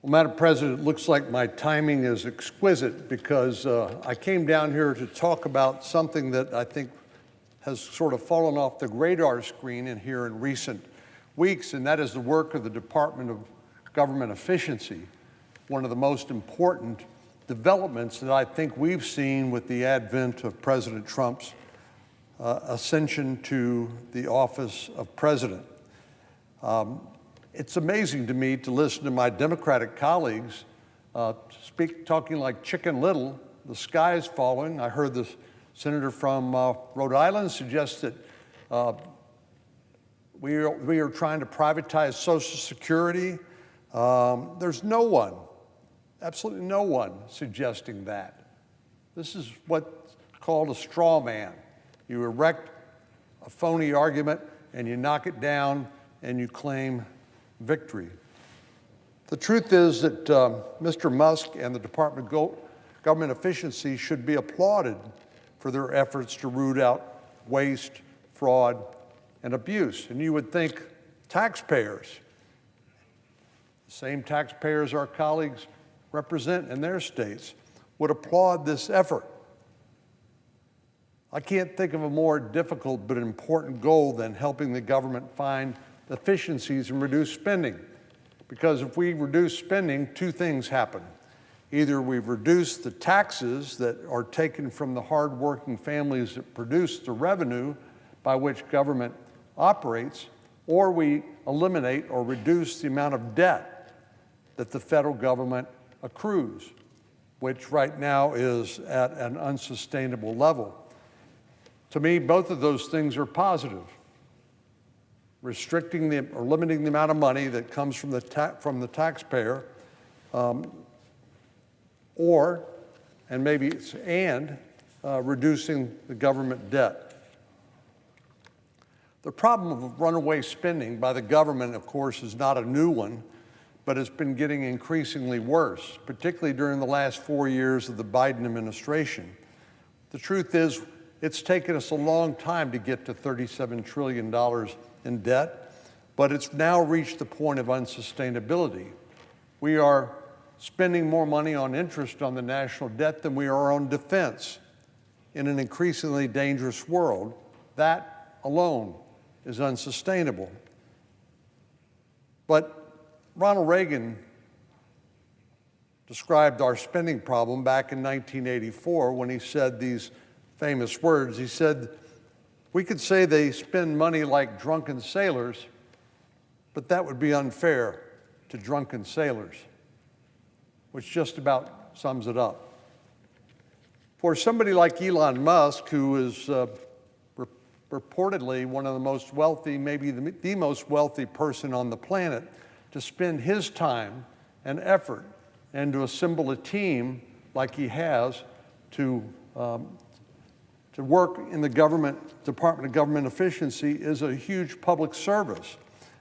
Well, Madam President, it looks like my timing is exquisite because I came down here to talk about something that I think has sort of fallen off the radar screen in here in recent weeks, and that is the work of the Department of Government Efficiency, one of the most important developments that I think we've seen with the advent of President Trump's ascension to the office of president. It's amazing to me to listen to my Democratic colleagues talking like Chicken Little. The sky is falling. I heard the senator from Rhode Island suggest that we are trying to privatize Social Security. There's no one, absolutely no one, suggesting that. This is what's called a straw man. You erect a phony argument and you knock it down and you claim victory. The truth is that Mr. Musk and the Department of Government Efficiency should be applauded for their efforts to root out waste, fraud, and abuse. And you would think taxpayers, the same taxpayers our colleagues represent in their states, would applaud this effort. I can't think of a more difficult but important goal than helping the government find efficiencies and reduce spending. Because if we reduce spending, two things happen. Either we've reduced the taxes that are taken from the hardworking families that produce the revenue by which government operates, or we eliminate or reduce the amount of debt that the federal government accrues, which right now is at an unsustainable level. To me, both of those things are positive. Restricting or limiting the amount of money that comes from the taxpayer, reducing the government debt. The problem of runaway spending by the government, of course, is not a new one, but it's been getting increasingly worse, particularly during the last 4 years of the Biden administration. The truth is, it's taken us a long time to get to $37 trillion in debt, but it's now reached the point of unsustainability. We are spending more money on interest on the national debt than we are on defense in an increasingly dangerous world. That alone is unsustainable. But Ronald Reagan described our spending problem back in 1984 when he said these famous words. He said, "We could say they spend money like drunken sailors, but that would be unfair to drunken sailors," which just about sums it up. For somebody like Elon Musk, who is reportedly one of the most wealthy, maybe the most wealthy person on the planet, to spend his time and effort and to assemble a team like he has to work in the Department of Government Efficiency is a huge public service.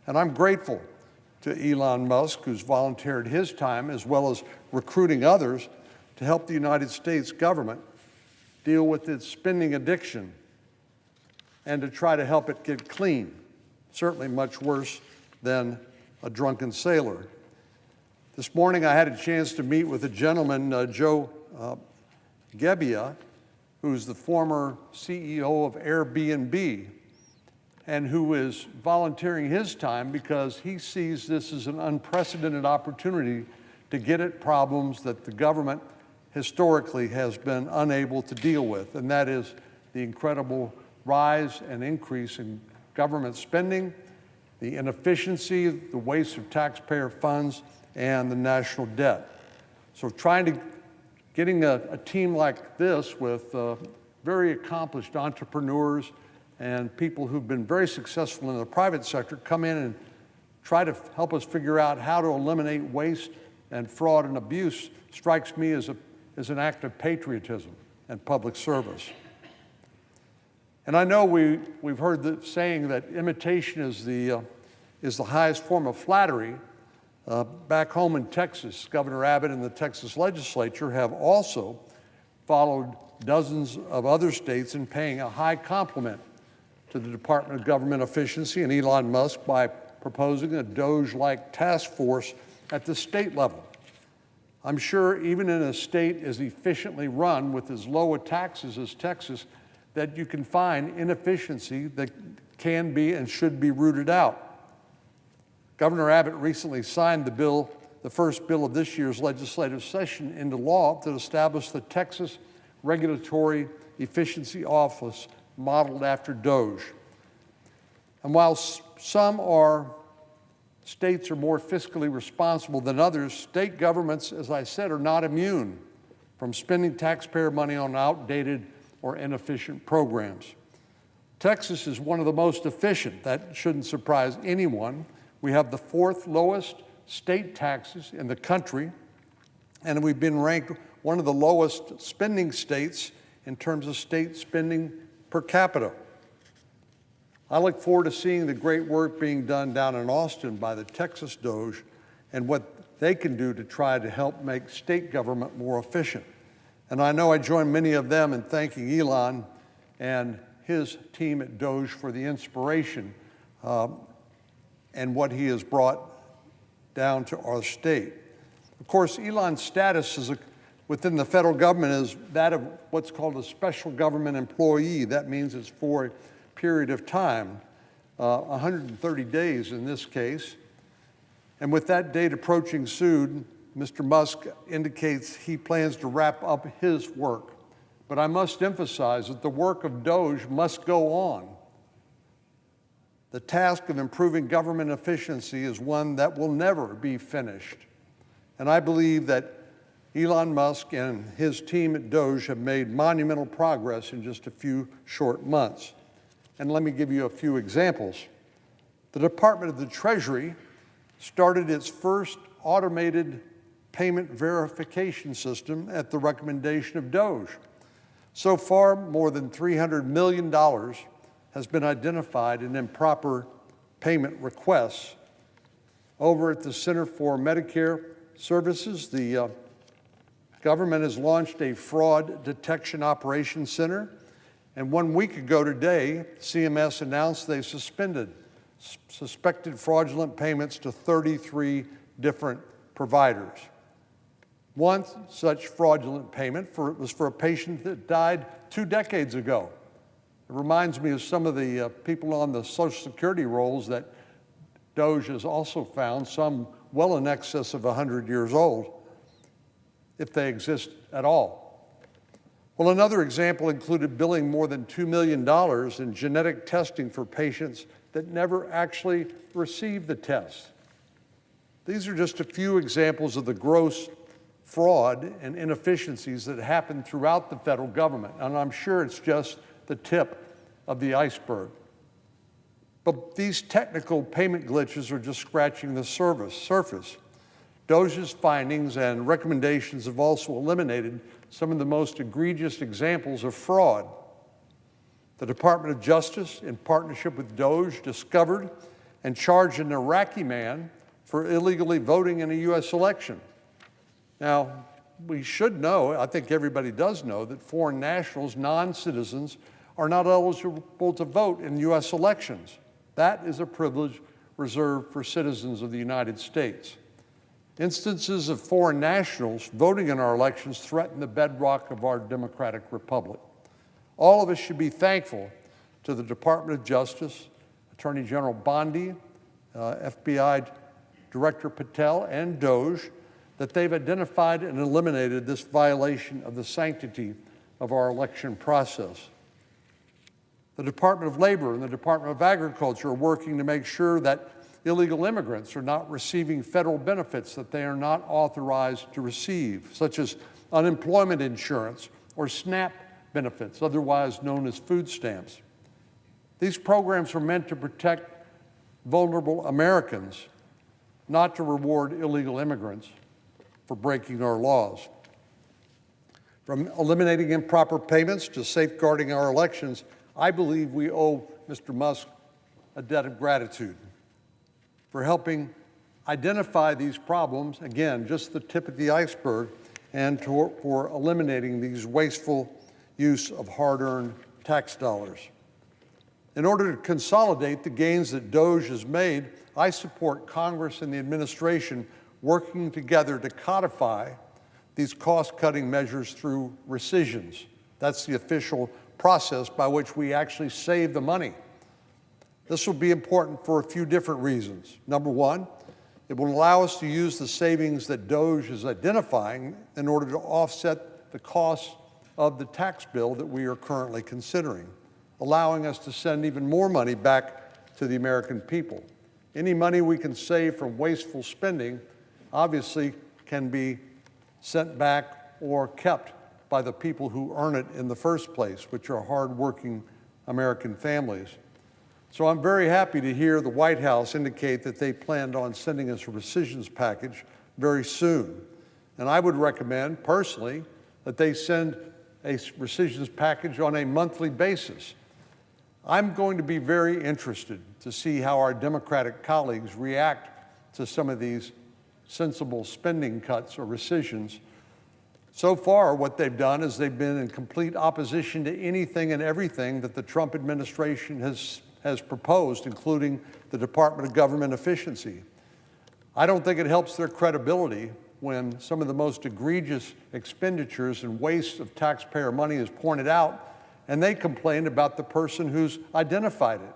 And I'm grateful to Elon Musk, who's volunteered his time, as well as recruiting others, to help the United States government deal with its spending addiction and to try to help it get clean, certainly much worse than a drunken sailor. This morning I had a chance to meet with a gentleman, Joe Gebbia, who's the former CEO of Airbnb, and who is volunteering his time because he sees this as an unprecedented opportunity to get at problems that the government historically has been unable to deal with, and that is the incredible rise and increase in government spending, the inefficiency, the waste of taxpayer funds, and the national debt. So getting a team like this with very accomplished entrepreneurs and people who've been very successful in the private sector come in and try to help us figure out how to eliminate waste and fraud and abuse strikes me as an act of patriotism and public service. And I know we've heard the saying that imitation is the highest form of flattery. Back home in Texas, Governor Abbott and the Texas legislature have also followed dozens of other states in paying a high compliment to the Department of Government Efficiency and Elon Musk by proposing a DOGE-like task force at the state level I'm sure even in a state as efficiently run with as low a taxes as Texas, that you can find inefficiency that can be and should be rooted out. Governor Abbott recently signed the first bill of this year's legislative session into law that established the Texas Regulatory Efficiency Office modeled after DOGE. And while some states are more fiscally responsible than others, state governments, as I said, are not immune from spending taxpayer money on outdated or inefficient programs. Texas is one of the most efficient. That shouldn't surprise anyone. We have the 4th lowest state taxes in the country, and we've been ranked one of the lowest spending states in terms of state spending per capita. I look forward to seeing the great work being done down in Austin by the Texas DOGE and what they can do to try to help make state government more efficient. And I know I join many of them in thanking Elon and his team at DOGE for the inspiration and what he has brought down to our state. Of course, Elon's status within the federal government is that of what's called a special government employee. That means it's for a period of time, 130 days in this case. And with that date approaching soon, Mr. Musk indicates he plans to wrap up his work. But I must emphasize that the work of DOGE must go on. The task of improving government efficiency is one that will never be finished. And I believe that Elon Musk and his team at DOGE have made monumental progress in just a few short months. And let me give you a few examples. The Department of the Treasury started its first automated payment verification system at the recommendation of DOGE. So far, more than $300 million has been identified in improper payment requests. Over at the Center for Medicare Services, the government has launched a fraud detection operations center. And 1 week ago today, CMS announced they suspended suspected fraudulent payments to 33 different providers. One such fraudulent payment was for a patient that died 2 decades ago. It reminds me of some of the people on the Social Security rolls that DOGE has also found, some well in excess of 100 years old, if they exist at all. Well, another example included billing more than $2 million in genetic testing for patients that never actually received the test. These are just a few examples of the gross fraud and inefficiencies that happen throughout the federal government, and I'm sure it's just the tip of the iceberg. But these technical payment glitches are just scratching the surface. DOGE's findings and recommendations have also eliminated some of the most egregious examples of fraud. The Department of Justice, in partnership with DOGE, discovered and charged an Iraqi man for illegally voting in a U.S. election. Now, we should know, I think everybody does know, that foreign nationals, non-citizens, are not eligible to vote in U.S. elections. That is a privilege reserved for citizens of the United States. Instances of foreign nationals voting in our elections threaten the bedrock of our democratic republic. All of us should be thankful to the Department of Justice, Attorney General Bondi, FBI Director Patel, and DOGE, that they've identified and eliminated this violation of the sanctity of our election process. The Department of Labor and the Department of Agriculture are working to make sure that illegal immigrants are not receiving federal benefits that they are not authorized to receive, such as unemployment insurance or SNAP benefits, otherwise known as food stamps. These programs are meant to protect vulnerable Americans, not to reward illegal immigrants for breaking our laws. From eliminating improper payments to safeguarding our elections, I believe we owe Mr. Musk a debt of gratitude for helping identify these problems, again, just the tip of the iceberg, and for eliminating these wasteful use of hard-earned tax dollars. In order to consolidate the gains that DOGE has made, I support Congress and the administration working together to codify these cost-cutting measures through rescissions. That's the official process by which we actually save the money. This will be important for a few different reasons. Number one, it will allow us to use the savings that DOGE is identifying in order to offset the costs of the tax bill that we are currently considering, allowing us to send even more money back to the American people. Any money we can save from wasteful spending obviously can be sent back or kept by the people who earn it in the first place, which are hardworking American families. So I'm very happy to hear the White House indicate that they planned on sending us a rescissions package very soon. And I would recommend, personally, that they send a rescissions package on a monthly basis. I'm going to be very interested to see how our Democratic colleagues react to some of these sensible spending cuts or rescissions. So far, what they've done is they've been in complete opposition to anything and everything that the Trump administration has proposed, including the Department of Government Efficiency. I don't think it helps their credibility when some of the most egregious expenditures and waste of taxpayer money is pointed out, and they complained about the person who's identified it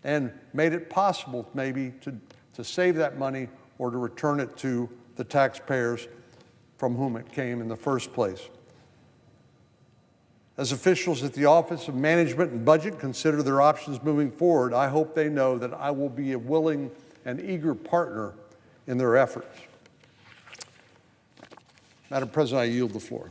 and made it possible maybe to save that money or to return it to the taxpayers from whom it came in the first place. As officials at the Office of Management and Budget consider their options moving forward, I hope they know that I will be a willing and eager partner in their efforts. Madam President, I yield the floor.